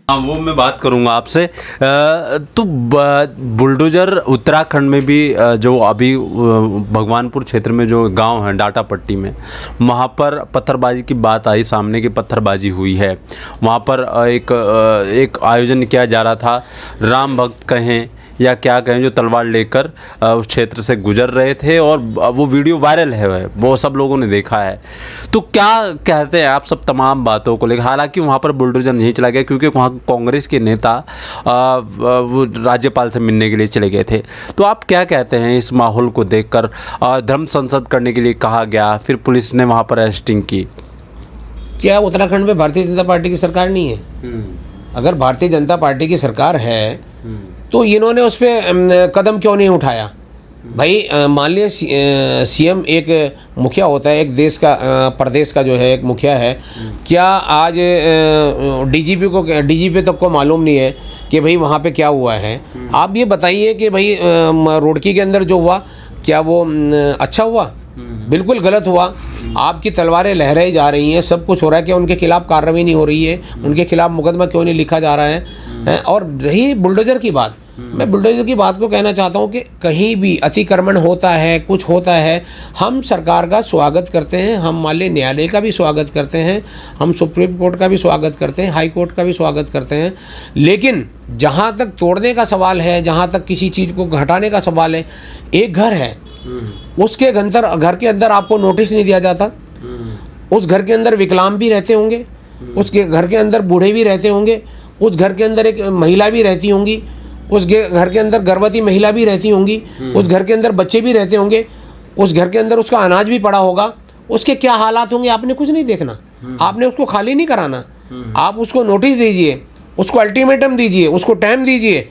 हाँ, वो मैं बात करूंगा आपसे। तो बुलडोजर उत्तराखंड में भी जो अभी भगवानपुर क्षेत्र में जो गांव है डाटा पट्टी में, वहाँ पर पत्थरबाजी की बात आई सामने की पत्थरबाजी हुई है। वहाँ पर एक आयोजन किया जा रहा था, राम भक्त कहें या क्या कहें, जो तलवार लेकर उस क्षेत्र से गुजर रहे थे और वो वीडियो वायरल है, वो सब लोगों ने देखा है। तो क्या कहते हैं आप सब तमाम बातों को लेकर? हालांकि वहाँ पर बुलडोजर नहीं चला गया क्योंकि वहाँ कांग्रेस के नेता वो राज्यपाल से मिलने के लिए चले गए थे। तो आप क्या कहते हैं इस माहौल को देखकर? धर्म संसद करने के लिए कहा गया, फिर पुलिस ने वहाँ पर अरेस्टिंग की। क्या उत्तराखंड में भारतीय जनता पार्टी की सरकार नहीं है? अगर भारतीय जनता पार्टी की सरकार है तो इन्होंने उस पर कदम क्यों नहीं उठाया? भाई मान लिया सीएम एक मुखिया होता है, एक देश का प्रदेश का जो है एक मुखिया है। क्या आज डीजीपी तक को मालूम नहीं है कि भाई वहाँ पे क्या हुआ है? आप ये बताइए कि भाई रुड़की के अंदर जो हुआ क्या वो अच्छा हुआ? बिल्कुल गलत हुआ। आपकी तलवारें लहराई जा रही हैं, सब कुछ हो रहा है, कि उनके खिलाफ कार्रवाई नहीं हो रही है, उनके खिलाफ मुकदमा क्यों नहीं लिखा जा रहा है? और रही बुलडोजर की बात, मैं बुलडोजर की बात को कहना चाहता हूं कि कहीं भी अतिक्रमण होता है, कुछ होता है, हम सरकार का स्वागत करते हैं, हम माननीय न्यायालय का भी स्वागत करते हैं, हम सुप्रीम कोर्ट का भी स्वागत करते हैं, हाई कोर्ट का भी स्वागत करते हैं। लेकिन जहां तक तोड़ने का सवाल है, जहां तक किसी चीज़ को हटाने का सवाल है, एक घर है, उसके घर के अंदर आपको नोटिस नहीं दिया जाता। उस घर के अंदर विकलांग भी रहते होंगे, उसके घर के अंदर बूढ़े भी रहते होंगे, उस घर के अंदर एक महिला भी रहती होंगी, उस घर के अंदर गर्भवती महिला भी रहती होंगी, उस घर के अंदर बच्चे भी रहते होंगे, उस घर के अंदर उसका अनाज भी पड़ा होगा। उसके क्या हालात होंगे आपने कुछ नहीं देखना, आपने उसको खाली नहीं कराना। आप उसको नोटिस दीजिए, उसको अल्टीमेटम दीजिए, उसको टाइम दीजिए,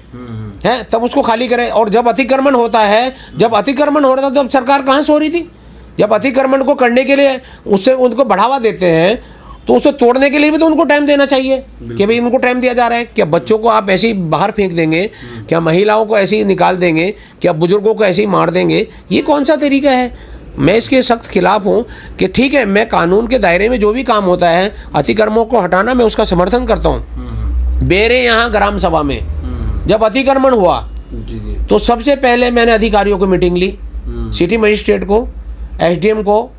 है तब उसको खाली करें। और जब अतिक्रमण होता है, जब अतिक्रमण हो रहा था, तो अब सरकार कहाँ से हो रही थी? जब अतिक्रमण को करने के लिए उससे उनको बढ़ावा देते हैं तो उसे तोड़ने के लिए भी तो उनको टाइम देना चाहिए कि भाई उनको टाइम दिया जा रहा है। क्या बच्चों को आप ऐसे ही बाहर फेंक देंगे? क्या महिलाओं को ऐसे ही निकाल देंगे? क्या बुजुर्गों को ऐसे ही मार देंगे? ये कौन सा तरीका है? मैं इसके सख्त खिलाफ हूँ कि ठीक है, मैं कानून के दायरे में जो भी काम होता है, अतिक्रमणों को हटाना, मैं उसका समर्थन करता हूँ। मेरे यहाँ ग्राम सभा में जब अतिक्रमण हुआ तो सबसे पहले मैंने अधिकारियों को मीटिंग ली, सिटी मजिस्ट्रेट को, एसडीएम को,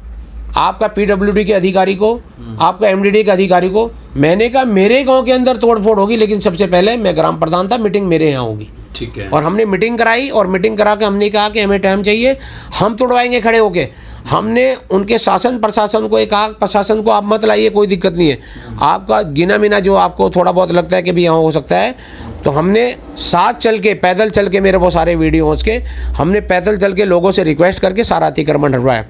आपका पीडब्ल्यूडी के अधिकारी को, आपका एमडीडी के अधिकारी को। मैंने कहा मेरे गांव के अंदर तोड़फोड़ होगी, लेकिन सबसे पहले मैं ग्राम प्रधान था, मीटिंग मेरे यहाँ होगी। ठीक है। और हमने मीटिंग कराई, और मीटिंग करा के हमने कहा कि हमें टाइम चाहिए, हम तोड़वाएंगे खड़े होके। हमने उनके शासन प्रशासन को कहा, प्रशासन को आप मत लाइए, कोई दिक्कत नहीं है, आपका गिना मिना जो आपको थोड़ा बहुत लगता है कि भी यहाँ हो सकता है, तो हमने साथ चल के, पैदल चल के, मेरे वो सारे वीडियो के, हमने पैदल चल के लोगों से रिक्वेस्ट करके सारा अतिक्रमण हटवाया।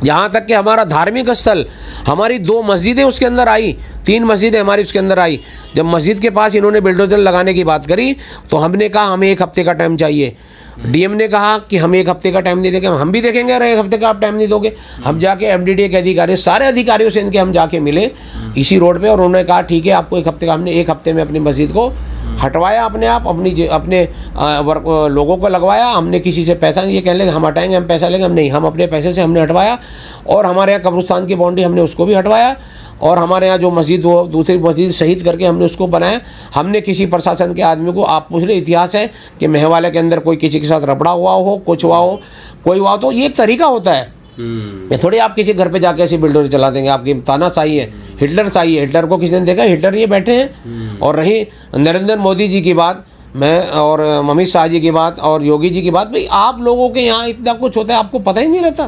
यहाँ तक कि हमारा धार्मिक स्थल, हमारी 2 मस्जिदें उसके अंदर आई, 3 मस्जिदें हमारी उसके अंदर आई। जब मस्जिद के पास इन्होंने बिल्डोजर लगाने की बात करी तो हमने कहा हमें 1 हफ्ते का टाइम चाहिए। डीएम ने कहा कि हम 1 हफ्ते का टाइम दे देंगे। हम भी देखेंगे, अरे 1 हफ्ते का आप टाइम नहीं दोगे। हम जाके एमडीडी के अधिकारी, सारे अधिकारियों से इनके हम जाके मिले इसी रोड पे, और उन्होंने कहा ठीक है आपको 1 हफ्ते का। हमने 1 हफ्ते में अपनी मस्जिद को हटवाया, अपने आप अपने लोगों को लगवाया। हमने किसी से पैसा नहीं, ये कहने लगे हम हटाएंगे, हम पैसा लेंगे, हम नहीं, हम अपने पैसे से हमने हटवाया। और हमारे यहाँ कब्रिस्तान की बाउंड्री हमने उसको भी हटवाया, और हमारे यहाँ जो मस्जिद, वो दूसरी मस्जिद शहीद करके हमने उसको बनाया। हमने किसी प्रशासन के आदमी को, आप पूछ रहे इतिहास है कि मेहवाले के अंदर कोई किसी के साथ रबड़ा हुआ हो, कुछ हुआ हो, कोई हुआ, तो ये एक तरीका होता है। ये थोड़ी आप किसी घर पे जाके ऐसे बिल्डोजर चला देंगे। आपकी तानाशाही है, हिटलर शाही है। हिटलर को किसी ने देखा? हिटलर ये बैठे हैं। और रही नरेंद्र मोदी जी की बात, मैं और अमित शाह जी की बात और योगी जी की बात, भाई आप लोगों के यहाँ इतना कुछ होता है, आपको पता ही नहीं रहता।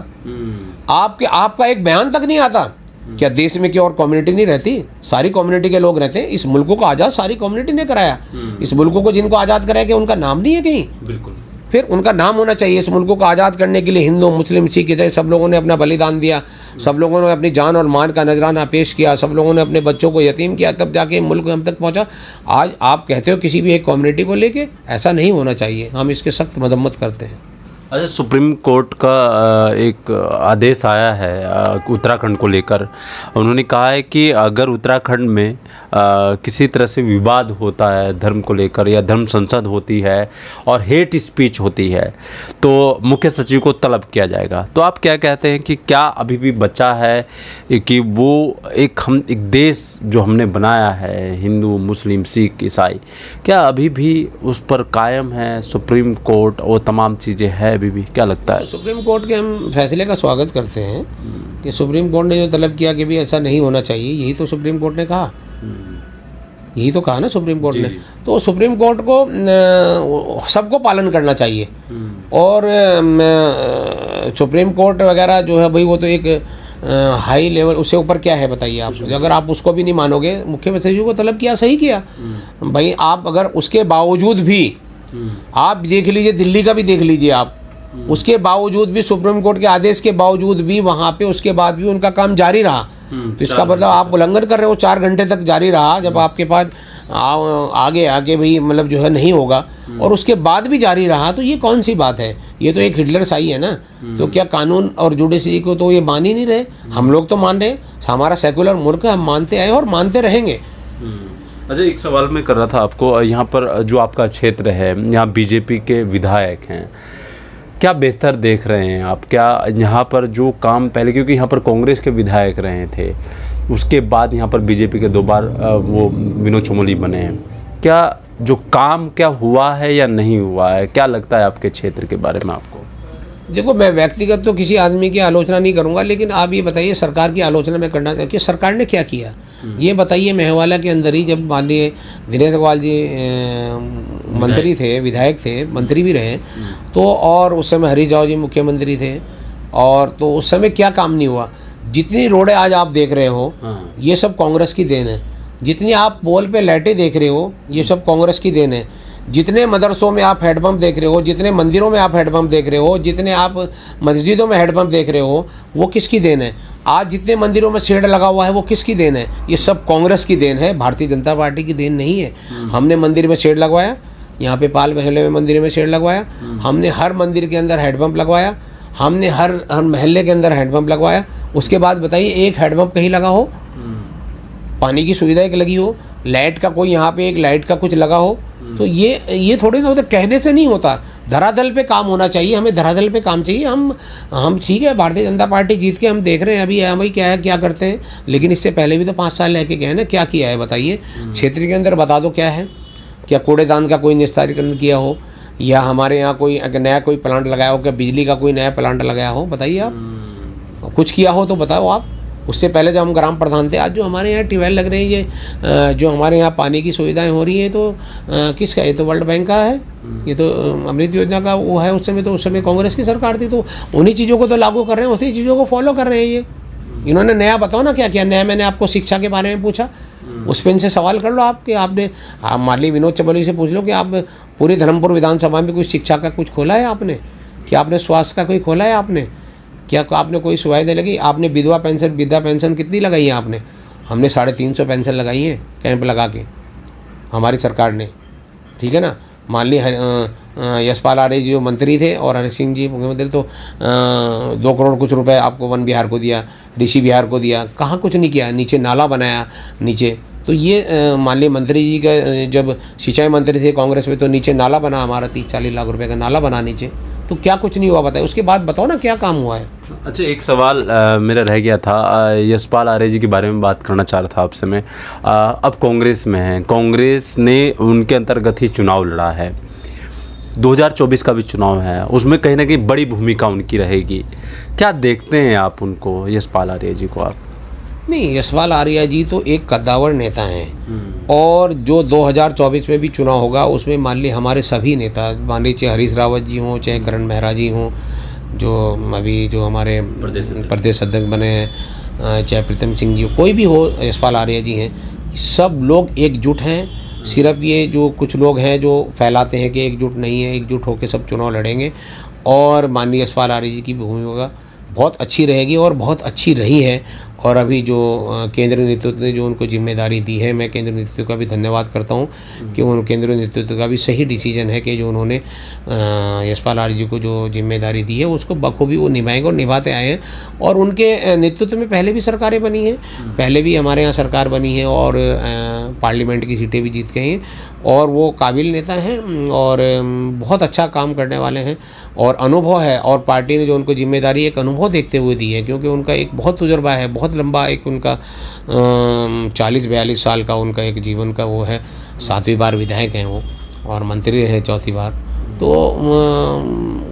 आपका एक बयान तक नहीं आता। क्या देश में क्या और कम्युनिटी नहीं रहती? सारी कम्युनिटी के लोग रहते हैं। इस मुल्क को आज़ाद सारी कम्युनिटी ने कराया। इस मुल्क को जिनको आज़ाद कराया, कि उनका नाम नहीं है कहीं? बिल्कुल। फिर उनका नाम होना चाहिए। इस मुल्क को आज़ाद करने के लिए हिंदू, मुस्लिम, सिख, ईसाई सब लोगों ने अपना बलिदान दिया, सब लोगों ने अपनी जान और मान का नजराना पेश किया, सब लोगों ने अपने बच्चों को यतीम किया, तब जाके मुल्क हम तक पहुंचा। आज आप कहते हो किसी भी एक कम्युनिटी को लेके, ऐसा नहीं होना चाहिए। हम इसके सख्त मजम्मत करते हैं। अच्छा, सुप्रीम कोर्ट का एक आदेश आया है उत्तराखंड को लेकर। उन्होंने कहा है कि अगर उत्तराखंड में किसी तरह से विवाद होता है धर्म को लेकर या धर्म संसद होती है और हेट स्पीच होती है तो मुख्य सचिव को तलब किया जाएगा। तो आप क्या कहते हैं कि क्या अभी भी बचा है कि वो एक देश जो हमने बनाया है हिंदू मुस्लिम सिख ईसाई, क्या अभी भी उस पर कायम है सुप्रीम कोर्ट और तमाम चीज़ें हैं अभी भी? क्या लगता है? सुप्रीम कोर्ट के हम फैसले का स्वागत करते हैं कि सुप्रीम कोर्ट ने जो तलब किया कि भी ऐसा नहीं होना चाहिए, यही तो सुप्रीम कोर्ट ने कहा, यही तो कहा ना सुप्रीम कोर्ट ने। तो सुप्रीम कोर्ट को सबको पालन करना चाहिए। और सुप्रीम कोर्ट वगैरह जो है भाई वो तो एक हाई लेवल, उससे ऊपर क्या है बताइए आप? अगर आप उसको भी नहीं मानोगे, मुख्य सचिव को तलब किया, सही किया भाई। आप अगर उसके बावजूद भी आप देख लीजिए, दिल्ली का भी देख लीजिए आप, उसके बावजूद भी सुप्रीम कोर्ट के आदेश के बावजूद भी वहाँ पे उसके बाद भी उनका काम जारी रहा। तो इसका मतलब आप उल्लंघन कर रहे हो। 4 घंटे तक जारी रहा, जब आपके पास आगे भी मतलब जो है नहीं होगा और उसके बाद भी जारी रहा, तो ये कौन सी बात है? ये तो एक हिटलर साई है ना। तो क्या कानून और जुडिशरी को तो ये मान ही नहीं रहे? हम लोग तो मान रहे, हमारा सेकुलर मुल्क है, हम मानते आए और मानते रहेंगे। अच्छा, एक सवाल मैं कर रहा था आपको, यहाँ पर जो आपका क्षेत्र है, यहाँ बीजेपी के विधायक हैं, क्या बेहतर देख रहे हैं आप? क्या यहाँ पर जो काम पहले, क्योंकि यहाँ पर कांग्रेस के विधायक रहे थे, उसके बाद यहाँ पर बीजेपी के 2 बार वो विनोद चमोली बने हैं, क्या जो काम क्या हुआ है या नहीं हुआ है? क्या लगता है आपके क्षेत्र के बारे में आपको? देखो, मैं व्यक्तिगत तो किसी आदमी की आलोचना नहीं करूंगा, लेकिन आप ये बताइए, सरकार की आलोचना मैं करना चाहूँ कि सरकार ने क्या किया ये बताइए। मेहवाला के अंदर ही जब माननीय दिनेश अग्रवाल जी मंत्री थे, विधायक थे, मंत्री भी रहे, तो और उस समय हरीश राव जी मुख्यमंत्री थे, और तो उस समय क्या काम नहीं हुआ? जितनी रोडें आज आप देख रहे हो ये सब कांग्रेस की देन है। जितनी आप पोल पे लाइटें देख रहे हो ये सब कांग्रेस की देन है। जितने मदरसों में आप हैंडपम्प देख रहे हो, जितने मंदिरों में आप हैंडपम्प देख रहे हो, जितने आप मस्जिदों में हैंडपम्प देख रहे हो, वो किसकी देन है? आज जितने मंदिरों में शेड लगा हुआ है वो किसकी देन है? ये सब कांग्रेस की देन है, भारतीय जनता पार्टी की देन नहीं है। हमने मंदिर में शेड लगवाया, यहाँ पे पाल महल्ले में मंदिर में शेड लगवाया, हमने हर मंदिर के अंदर हैंडपम्प लगवाया, हमने हर महल्ले के अंदर हैंडपम्प लगवाया। उसके बाद बताइए, एक हैंडपम्प कहीं लगा हो, पानी की सुविधा एक लगी हो, लाइट का कोई यहाँ पे एक लाइट का कुछ लगा हो, तो ये थोड़ी ना होता, कहने से नहीं होता। धरातल पे काम होना चाहिए, हमें धरातल पे काम चाहिए। हम ठीक है, भारतीय जनता पार्टी जीत के हम देख रहे हैं अभी भाई क्या है, क्या करते हैं, लेकिन इससे पहले भी तो 5 साल लेके गए ना, क्या किया है बताइए? क्षेत्र के अंदर बता दो क्या है? क्या कूड़ेदान का कोई निस्तारीकरण किया हो, या हमारे यहाँ कोई नया कोई प्लांट लगाया हो, क्या बिजली का कोई नया प्लांट लगाया हो? बताइए आप, कुछ किया हो तो बताओ आप। उससे पहले जब हम ग्राम प्रधान थे, आज जो हमारे यहाँ ट्यूबवेल लग रहे हैं, ये जो हमारे यहाँ पानी की सुविधाएं हो रही हैं, तो किसका? ये तो वर्ल्ड बैंक का है, ये तो अमृत योजना का वो है। उस समय कांग्रेस की सरकार थी, तो उन्हीं चीज़ों को तो लागू कर रहे हैं, उसी चीज़ों को फॉलो कर रहे हैं ये। इन्होंने नया बताओ ना क्या किया नया? मैंने आपको शिक्षा के बारे में पूछा, उस पर इनसे सवाल कर लो आप कि आपने, आप मान ली विनोद चमोली से पूछ लो कि आप पूरी धर्मपुर विधानसभा में कोई शिक्षा का कुछ खोला है आपने? क्या आपने स्वास्थ्य का कोई खोला है आपने? क्या आपने कोई सुविधा लगी? आपने विधवा पेंशन कितनी लगाई है आपने? हमने 350 पेंशन लगाई है कैंप लगा के, हमारी सरकार ने, ठीक है ना। मान ली यशपाल आर्य जी जो मंत्री थे और हरि सिंह जी मुख्यमंत्री, तो 2 करोड़ कुछ रुपए आपको वन विहार को दिया, ऋषि विहार को दिया, कहाँ कुछ नहीं किया। नीचे नाला बनाया नीचे, तो ये मान ली मंत्री जी का, जब सिंचाई मंत्री थे कांग्रेस में, तो नीचे नाला बना हमारा 30-40 लाख रुपए का नाला बना नीचे। तो क्या कुछ नहीं हुआ बताए? उसके बाद बताओ ना क्या काम हुआ है। अच्छा, एक सवाल मेरा रह गया था, यशपाल आर्य जी के बारे में बात करना चाह रहा था आपसे मैं। अब कांग्रेस में हैं, कांग्रेस ने उनके अंतर्गत ही चुनाव लड़ा है, 2024 का भी चुनाव है, उसमें कहीं ना कहीं बड़ी भूमिका उनकी रहेगी। क्या देखते हैं आप उनको, यशपाल आर्य जी को आप? नहीं, यशपाल आर्य जी तो एक कद्दावर नेता हैं, और जो 2024 में भी चुनाव होगा उसमें मान ली हमारे सभी नेता, मान ली चाहे हरीश रावत जी हों, चाहे करण मेहरा जी हों, जो अभी जो हमारे प्रदेश अध्यक्ष बने हैं, चाहे प्रीतम सिंह जी, कोई भी हो, यशपाल आर्य जी हैं, सब लोग एकजुट हैं। सिर्फ ये जो कुछ लोग हैं जो फैलाते हैं कि एकजुट नहीं है, एकजुट होकर सब चुनाव लड़ेंगे, और माननीय यशपाल आर्य जी की भूमिका बहुत अच्छी रहेगी और बहुत अच्छी रही है। और अभी जो केंद्रीय नेतृत्व ने जो उनको जिम्मेदारी दी है, मैं केंद्रीय नेतृत्व का भी धन्यवाद करता हूँ कि उन केंद्रीय नेतृत्व का भी सही डिसीजन है कि जो उन्होंने यशपाल आर्य को जो जिम्मेदारी दी है उसको बखूबी वो निभाएंगे और निभाते आए हैं। और उनके नेतृत्व में पहले भी सरकारें बनी हैं, पहले भी हमारे यहाँ सरकार बनी है और पार्लियामेंट की सीटें भी जीत गए हैं और वो काबिल नेता हैं और बहुत अच्छा काम करने वाले हैं और अनुभव है। और पार्टी ने जो उनको जिम्मेदारी एक अनुभव देखते हुए दी है, क्योंकि उनका एक बहुत तजुर्बा है, बहुत लंबा एक उनका 40-42 साल का उनका एक जीवन का वो है। 7वीं बार विधायक हैं वो और मंत्री रहे 4थी बार। तो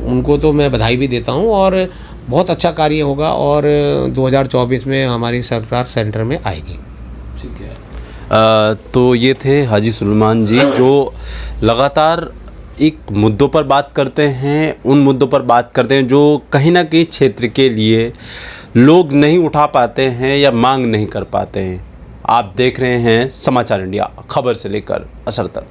उनको तो मैं बधाई भी देता हूँ और बहुत अच्छा कार्य होगा और 2024 में हमारी सरकार सेंटर में आएगी। ठीक है। तो ये थे हाजी सुलेमान जी जो लगातार एक मुद्दों पर बात करते हैं, उन मुद्दों पर बात करते हैं जो कहीं ना कहीं क्षेत्र के लिए लोग नहीं उठा पाते हैं या मांग नहीं कर पाते हैं। आप देख रहे हैं समाचार इंडिया, खबर से लेकर असर तक।